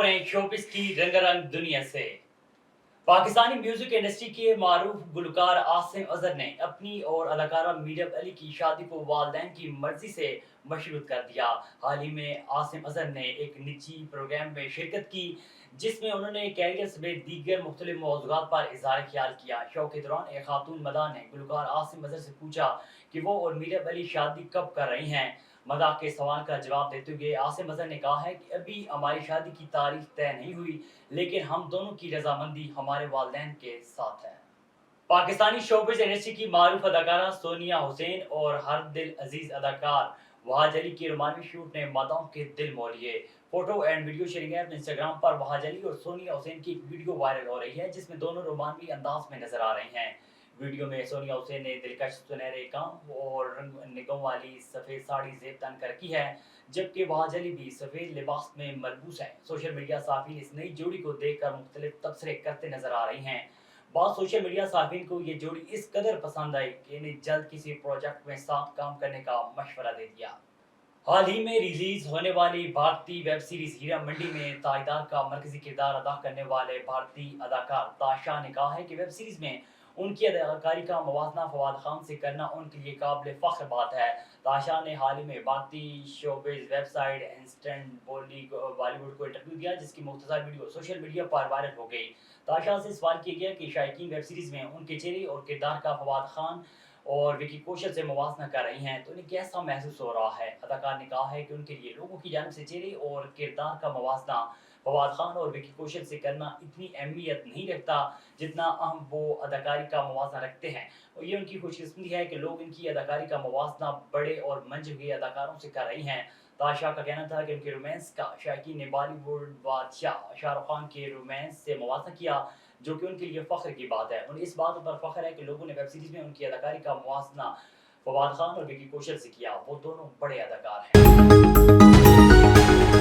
खबरें शोबिस की रंगारंग दुनिया से। पाकिस्तानी म्यूजिक इंडस्ट्री के मारूफ गुलकार आसिम अजहर ने अपनी और अदाकारा मीरब अली की शादी को वालिदैन की मर्जी से मशरूत कर दिया। हाल ही में आसिम अजहर ने एक निजी प्रोग्राम में शिरकत की जिसमें उन्होंने कैरियर समेत दीगर मुख्तलिफ मौज़ूआत पर इजहार ख्याल किया। शो के दौरान एक खातून मदा ने गुलकार आसिम अजहर से पूछा कि वो और मीरब अली शादी कब कर रही हैं। मजाक के सवाल का जवाब देते हुए आसिम अजहर ने कहा है कि अभी हमारी शादी की तारीख तय नहीं हुई, लेकिन हम दोनों की रजामंदी हमारे वालिदैन के साथ है। पाकिस्तानी शोबिज़ इंडस्ट्री की मारूफ अदाकारा सोनिया हुसैन और हर दिल अजीज अदाकार वहाज अली के रोमांटिक शूट ने मादाओं के दिल मोह लिए। Photo and video sharing app Instagram पर वहाज अली और सोनिया हुसैन की एक वीडियो वायरल हो रही है जिसमें दोनों रोमांटिक अंदाज में नजर आ रही हैं। वीडियो में सोनिया हुसैन ने दिलकश सुनहरे काम और रंग निगम वाली सफ़ेद साड़ी ज़ेब तन कर रखी है, जबकि वहाज अली भी सफ़ेद लिबास में मलबूस हैं। सोशल मीडिया साफ़ीन इस नई जोड़ी को देखकर मुख्तलिफ तबसरे करते नजर आ रही हैं। बाद सोशल मीडिया साफ़ीन को ये जोड़ी इस कदर पसंद आई कि इन्हें जल्द किसी प्रोजेक्ट में साथ काम करने का मशवरा दे दिया। हाल ही में रिलीज होने वाली भारतीय वेब सीरीज हीरा मंडी में ताजदार का मरकजी किरदार अदा करने वाले भारतीय अदाकार ताशा ने कहा है कि वेब सीरीज में उनकी अदाकारी का मवाजना फवाद खान से करना उनके लिए काबिल फख्र बात है। ताशा ने हाल ही में भारतीय शोबिज़ वेबसाइट इंस्टेंट बॉलीवुड को इंटरव्यू दिया जिसकी मुख्तसर वीडियो सोशल मीडिया पर वायरल हो गई। ताशा से सवाल किया गया कि शायकीन वेब सीरीज में उनके चेहरे और किरदार का फवाद खान और विकी कौशल से मुवाजना कर रही हैं तो उन्हें कैसा महसूस हो रहा है। अदाकार ने कहा है कि उनके लिए लोगों की जानिब से चेहरे और किरदार का मुवाजना फवाद खान और विकी कौशल से करना इतनी अहमियत नहीं रखता जितना अहम वो अदाकारी का मुवाजना रखते हैं, और ये उनकी खुशकिस्मती है कि लोग इनकी अदाकारी का मुवाजना बड़े और मंझे हुए अदाकारों से कर रही हैं। ताशा का कहना था कि उनके रोमांस का शायकीन ने बॉलीवुड बादशाह शाहरुख खान के रोमांस से मुवाजना किया, जो कि उनके लिए फ़ख्र की बात है। उन्हें इस बात पर फ़ख्र है कि लोगों ने वेब सीरीज़ में उनकी अदाकारी का मुवाजना फवाद खान और विकी कौशल से किया। वो दोनों बड़े अदाकार हैं।